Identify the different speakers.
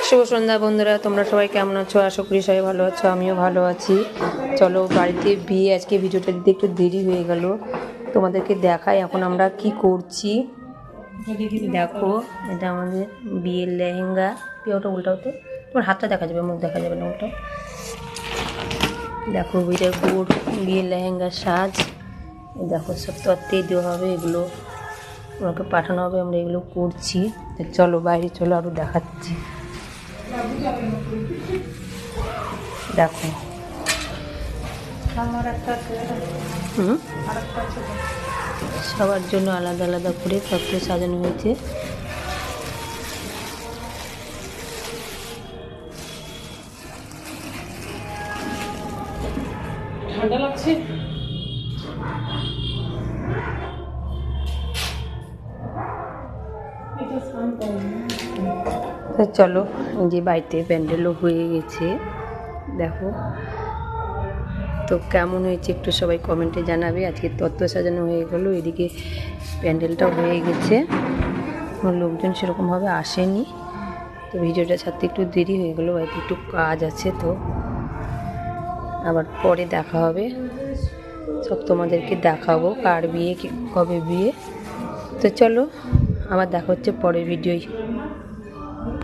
Speaker 1: শুভ সন্ধ্যা বন্ধুরা, তোমরা সবাই কেমন আছো? আশা করি সবাই ভালো আছো, আমিও ভালো আছি। চলো বাড়িতে বিয়ে, আজকে ভিডিওটা দিতে একটু দেরি হয়ে গেল, তোমাদেরকে দেখাই এখন আমরা কি করছি। দেখো, এটা আমাদের বিয়ের লেহেঙ্গা। ওটা উল্টাও তো, তোমার হাতটা দেখা যাবে, মুখ দেখা যাবে না। ওটা দেখো, এটা গোড় বিয়ের লেহেঙ্গার সাজ। দেখো, সব তত্ত্বে দেওয়া হবে, এগুলো ওনাকে পাঠানো হবে, আমরা এগুলো করছি। চলো বাইরে চলো, আরও দেখাচ্ছি। দেখো, সবার জন্য আলাদা আলাদা করে তত্ত্বে সাজানো হয়েছে।
Speaker 2: ঠান্ডা লাগছে।
Speaker 1: চলো, যে বাড়িতে প্যান্ডেলও হয়ে গেছে, দেখো তো কেমন হয়েছে একটু সবাই কমেন্টে জানাবে। আজকে তত্ত্ব সাজানো হয়ে গেলো, এদিকে প্যান্ডেলটাও হয়ে গেছে। লোকজন সেরকমভাবে আসেনি, তো ভিডিওটা ছাড়তে একটু দেরি হয়ে গেলো, বাড়িতে একটু কাজ আছে, তো আবার পরে দেখা হবে। সব তোমাদেরকে দেখাবো, কার বিয়ে, কবে বিয়ে। তো চলো, আবার দেখা হচ্ছে পরের ভিডিওয়।